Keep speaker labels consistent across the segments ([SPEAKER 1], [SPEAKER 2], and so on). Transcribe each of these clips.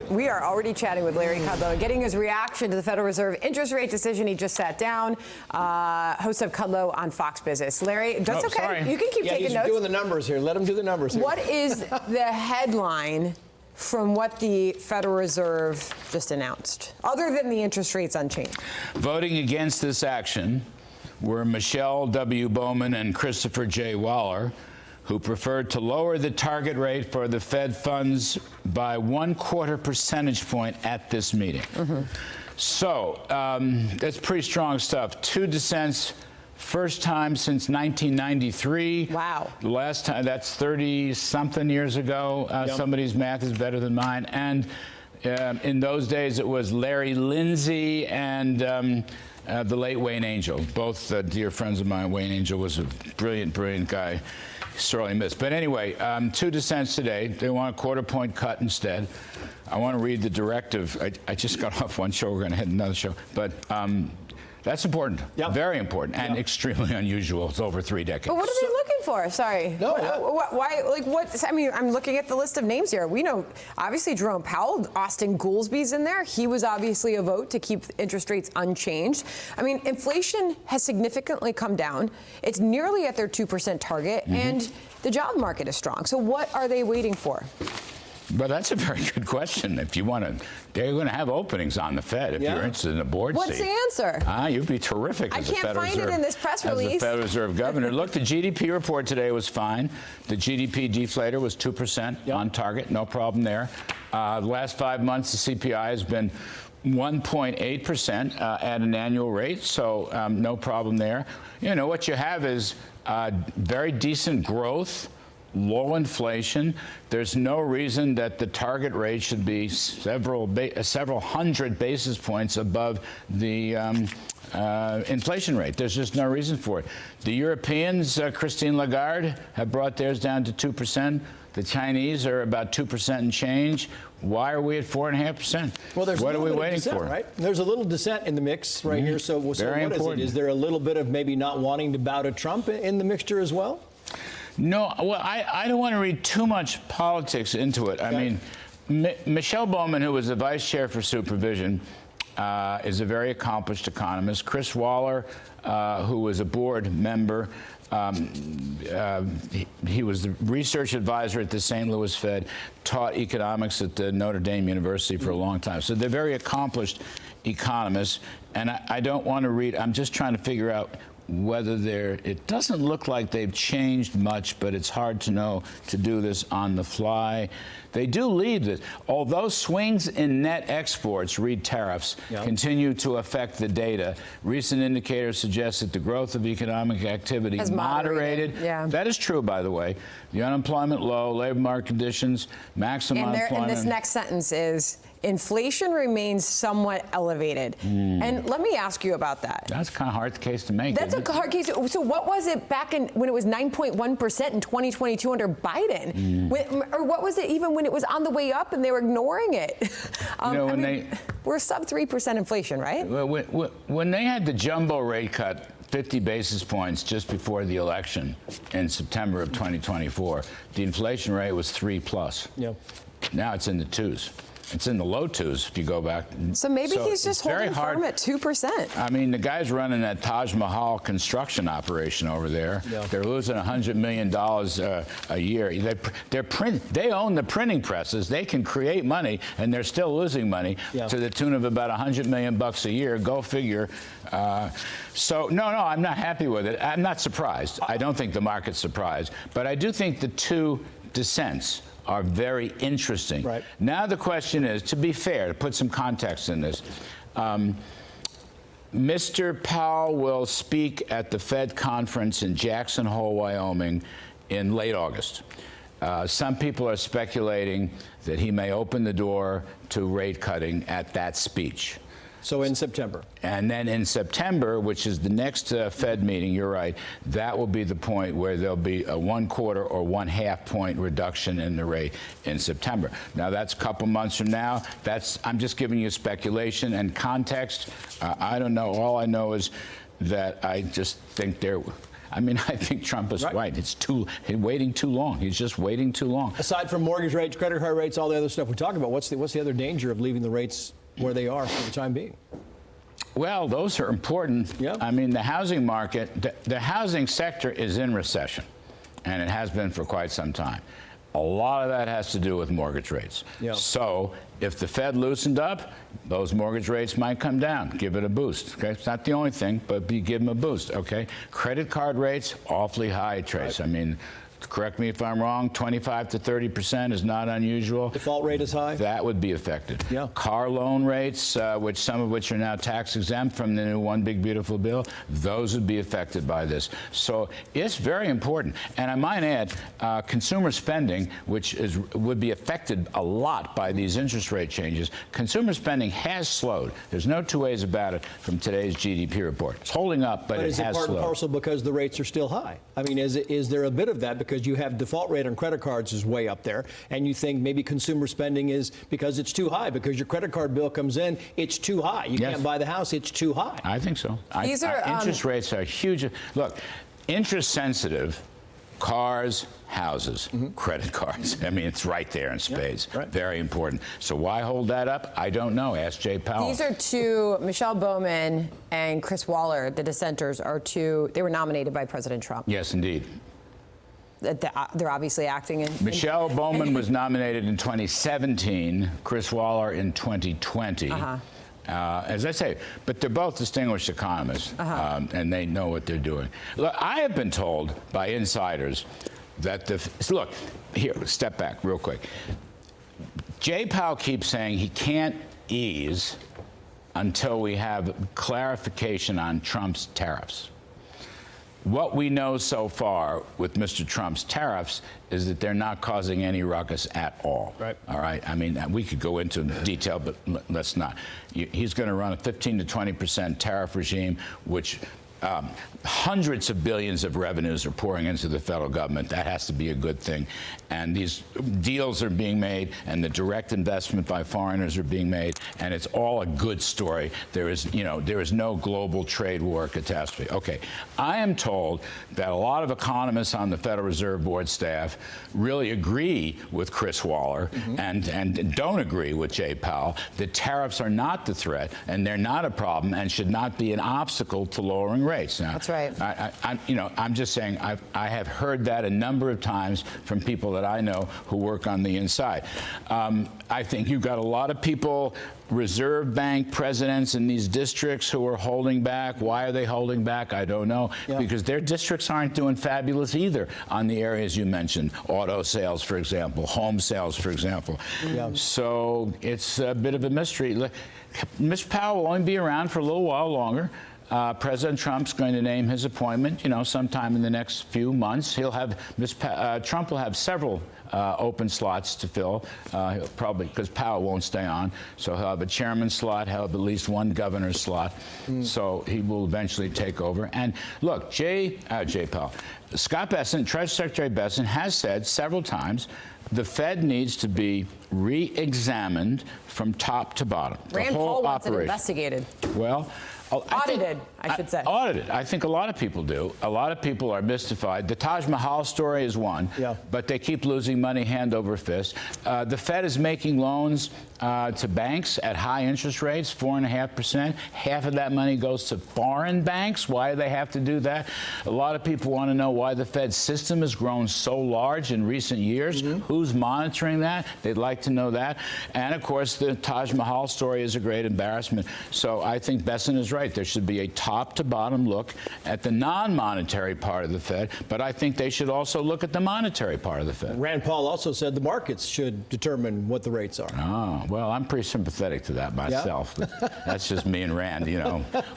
[SPEAKER 1] We are already chatting with Larry Kudlow and getting his reaction to the Federal Reserve interest rate decision. He just sat down. Host of Kudlow on Fox Business. Larry, that's okay.
[SPEAKER 2] Sorry.
[SPEAKER 1] You can keep taking notes.
[SPEAKER 3] He's doing the numbers here. Let him do the numbers here.
[SPEAKER 1] What is the headline from what the Federal Reserve just announced, other than the interest rates unchanged?
[SPEAKER 2] Voting against this action were Michelle W. Bowman and Christopher J. Waller, who preferred to lower the target rate for the Fed funds by 1/4 percentage point at this meeting. So that's pretty strong stuff. 2 dissents, first time since 1993.
[SPEAKER 1] Wow.
[SPEAKER 2] The last time, that's 30-something years ago. Somebody's math is better than mine. And in those days, it was Larry Lindsay and the late Wayne Angel, both dear friends of mine. Wayne Angel was a brilliant, brilliant guy. Sorely missed. But anyway, 2 dissents today. They want a 1/4 point cut instead. I want to read the directive. I just got off one show. We're going to hit another show. But that's important. Very important and extremely unusual. It's over 3 decades.
[SPEAKER 1] But what are they looking for? Sorry.
[SPEAKER 3] No.
[SPEAKER 1] Why? Like what? I mean, I'm looking at the list of names here. We know, obviously, Jerome Powell, Austin Goolsby's in there. He was obviously a vote to keep interest rates unchanged. I mean, inflation has significantly come down. It's nearly at their 2% target, and the job market is strong. So what are they waiting for?
[SPEAKER 2] Well, that's a very good question. If you want to, they're going to have openings on the Fed if you're interested in a board seat.
[SPEAKER 1] What's the answer?
[SPEAKER 2] You'd be terrific as a Federal Reserve.
[SPEAKER 1] I can't find it in this press release.
[SPEAKER 2] As the Federal Reserve governor. Look, the GDP report today was fine. The GDP deflator was 2% on target. No problem there. The last 5 months, the CPI has been 1.8% at an annual rate, so no problem there. You know, what you have is very decent growth, low inflation. There's no reason that the target rate should be several hundred basis points above the inflation rate. There's just no reason for it. The Europeans, Christine Lagarde, have brought theirs down to 2%. The Chinese are about 2% and change. Why are we at 4.5%?
[SPEAKER 3] Well, there's
[SPEAKER 2] what are we waiting
[SPEAKER 3] dissent,
[SPEAKER 2] for?
[SPEAKER 3] Right? There's a little dissent in the mix right here. So
[SPEAKER 2] Very
[SPEAKER 3] what
[SPEAKER 2] important.
[SPEAKER 3] is there a little bit of maybe not wanting to bow to Trump in the mixture as well?
[SPEAKER 2] No, well, I don't want to read too much politics into it. I mean, Michelle Bowman, who was the vice chair for supervision, is a very accomplished economist. Chris Waller, who was a board member, he was the research advisor at the St. Louis Fed, taught economics at the Notre Dame University for a long time. So they're very accomplished economists. And I don't want to read, I'm just trying to figure out whether it doesn't look like they've changed much, but it's hard to know to do this on the fly. They do lead this. Although swings in net exports, read tariffs, continue to affect the data, recent indicators suggest that the growth of economic activity has moderated. That is true, by the way. The unemployment low, labor market conditions, maximum unemployment.
[SPEAKER 1] And this next sentence is, inflation remains somewhat elevated. And let me ask you about that.
[SPEAKER 2] That's kind of hard case to make.
[SPEAKER 1] That's a hard case. So what was it back when it was 9.1% in 2022 under Biden? Or what was it even when it was on the way up and they were ignoring it? We're sub 3% inflation, right?
[SPEAKER 2] When they had the jumbo rate cut, 50 basis points just before the election in September of 2024, the inflation rate was 3+. Now it's in the 2s. It's in the low 2s if you go back.
[SPEAKER 1] So maybe he's just holding firm at 2%.
[SPEAKER 2] I mean, the guy's running that Taj Mahal construction operation over there. They're losing $100 million a year. They own the printing presses. They can create money, and they're still losing money to the tune of about $100 million a year. Go figure. So no, I'm not happy with it. I'm not surprised. I don't think the market's surprised, but I do think the 2 dissents are very interesting. Now the question is, to be fair, to put some context in this, Mr. Powell will speak at the Fed conference in Jackson Hole, Wyoming in late August. Some people are speculating that he may open the door to rate cutting at that speech.
[SPEAKER 3] So in September.
[SPEAKER 2] And then in September, which is the next Fed meeting, you're right, that will be the point where there'll be a 1/4 or 1/2 point reduction in the rate in September. Now, that's a couple months from now. I'm just giving you speculation and context. I don't know. All I know is that I just think I mean, I think Trump is right. It's waiting too long. He's just waiting too long.
[SPEAKER 3] Aside from mortgage rates, credit card rates, all the other stuff we talk about, what's the other danger of leaving the rates where they are for the time being?
[SPEAKER 2] Well, those are important.
[SPEAKER 3] Yeah.
[SPEAKER 2] I mean, the housing market, the housing sector is in recession, and it has been for quite some time. A lot of that has to do with mortgage rates.
[SPEAKER 3] Yeah.
[SPEAKER 2] So if the Fed loosened up, those mortgage rates might come down. Give it a boost. Okay, it's not the only thing, but give them a boost. Okay, credit card rates awfully high, Trace. Right. I mean, correct me if I'm wrong, 25 to 30% is not unusual.
[SPEAKER 3] Default rate is high?
[SPEAKER 2] That would be affected.
[SPEAKER 3] Yeah.
[SPEAKER 2] Car loan rates, some of which are now tax exempt from the new One Big Beautiful Bill, those would be affected by this. So it's very important. And I might add, consumer spending, which would be affected a lot by these interest rate changes, consumer spending has slowed. There's no two ways about it from today's GDP report. It's holding up, but it has slowed.
[SPEAKER 3] Is it part and parcel because the rates are still high? I mean, is there a bit of that? Because you have default rate on credit cards is way up there, and you think maybe consumer spending is because it's too high, because your credit card bill comes in, it's too high. You can't buy the house, it's too high.
[SPEAKER 2] I think so.
[SPEAKER 1] These are
[SPEAKER 2] interest rates are huge. Look, interest sensitive, cars, houses, credit cards. I mean, it's right there in spades.
[SPEAKER 3] Yeah, right.
[SPEAKER 2] Very important. So why hold that up? I don't know. Ask Jay Powell.
[SPEAKER 1] These are two, Michelle Bowman and Chris Waller, the dissenters, are two, they were nominated by President Trump.
[SPEAKER 2] Yes, indeed.
[SPEAKER 1] They're obviously acting in...
[SPEAKER 2] Michelle Bowman was nominated in 2017, Chris Waller in 2020. As I say, but they're both distinguished economists, and they know what they're doing. Look, I have been told by insiders that look, here, step back real quick. Jay Powell keeps saying he can't ease until we have clarification on Trump's tariffs. What we know so far with Mr. Trump's tariffs is that they're not causing any ruckus at all.
[SPEAKER 3] Right.
[SPEAKER 2] All right. I mean, we could go into detail, but let's not. He's going to run a 15 to 20% tariff regime, which hundreds of billions of revenues are pouring into the federal government. That has to be a good thing. And these deals are being made, and the direct investment by foreigners are being made, and it's all a good story. There is no global trade war catastrophe. Okay, I am told that a lot of economists on the Federal Reserve Board staff really agree with Chris Waller and don't agree with Jay Powell. The tariffs are not the threat, and they're not a problem, and should not be an obstacle to lowering rates. Now,
[SPEAKER 1] that's right.
[SPEAKER 2] I'm just saying I have heard that a number of times from people that I know who work on the inside. I think you've got a lot of people, Reserve Bank presidents in these districts, who are holding back. Why are they holding back? I don't know. Yeah. Because their districts aren't doing fabulous either on the areas you mentioned. Auto sales, for example, home sales, for example. Yeah. So it's a bit of a mystery. Mr. Powell will only be around for a little while longer. President Trump's going to name his appointment, sometime in the next few months. He'll have Trump will have several open slots to fill, probably because Powell won't stay on. So he'll have a chairman slot. He'll have at least one governor's slot. So he will eventually take over. And look, Jay Powell, Scott Bessent, Treasury Secretary Bessent, has said several times the Fed needs to be re-examined from top to bottom.
[SPEAKER 1] Rand Paul wants it investigated.
[SPEAKER 2] Well,
[SPEAKER 1] audited, I should say.
[SPEAKER 2] Audited. I think a lot of people do. A lot of people are mystified. The Taj Mahal story is one, but they keep losing money hand over fist. The Fed is making loans to banks at high interest rates, 4.5%. Half of that money goes to foreign banks. Why do they have to do that? A lot of people want to know why the Fed system has grown so large in recent years. Who's monitoring that? They'd like to know that. And, of course, the Taj Mahal story is a great embarrassment. So I think Bessent is right. There should be a top-to-bottom look at the non-monetary part of the Fed, but I think they should also look at the monetary part of the Fed.
[SPEAKER 3] Rand Paul also said the markets should determine what the rates are.
[SPEAKER 2] Oh, well, I'm pretty sympathetic to that myself. Yeah? That's just me and Rand,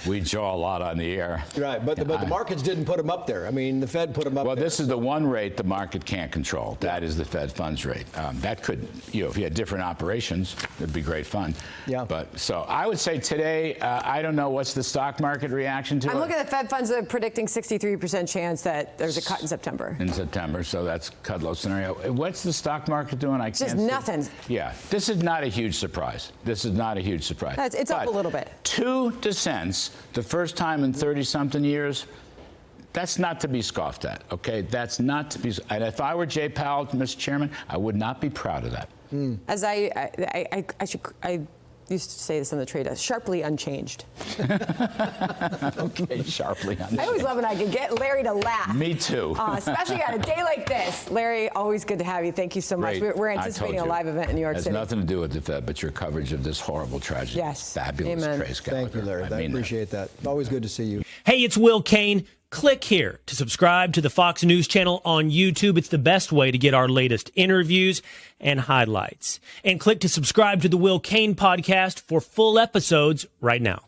[SPEAKER 2] we jaw a lot on the air.
[SPEAKER 3] Right, but the markets didn't put them up there. I mean, the Fed put them up there.
[SPEAKER 2] Well, this is the one rate the market can't control. That is the Fed funds rate. That could, if you had different operations, it'd be great fun. Yeah. But so I would say today, I don't know what's the stock market reaction to it.
[SPEAKER 1] I'm looking at the Fed funds predicting 63% chance that there's a cut in September.
[SPEAKER 2] So that's Kudlow scenario. What's the stock market doing? I can't
[SPEAKER 1] Just nothing.
[SPEAKER 2] Yeah, this is not a huge surprise. It's
[SPEAKER 1] up a little bit.
[SPEAKER 2] Two dissents, the first time in 30-something years. That's not to be scoffed at, okay? That's not to be. And if I were Jay Powell, Mr. Chairman, I would not be proud of that.
[SPEAKER 1] As I used to say this on the trade desk, sharply unchanged.
[SPEAKER 2] Okay, sharply unchanged.
[SPEAKER 1] I always love when I can get Larry to laugh.
[SPEAKER 2] Me too.
[SPEAKER 1] Especially on a day like this. Larry, always good to have you. Thank you so much.
[SPEAKER 2] Great.
[SPEAKER 1] We're anticipating a live event in New York City.
[SPEAKER 2] It has nothing to do with the Fed, but your coverage of this horrible tragedy.
[SPEAKER 1] Yes.
[SPEAKER 2] Fabulous,
[SPEAKER 1] Amen.
[SPEAKER 2] Trace Gallagher.
[SPEAKER 3] Thank you, Larry. I appreciate that. Always good to see you.
[SPEAKER 4] Hey, it's Will Kane. Click here to subscribe to the Fox News channel on YouTube. It's the best way to get our latest interviews and highlights. And click to subscribe to the Will Kane podcast for full episodes right now.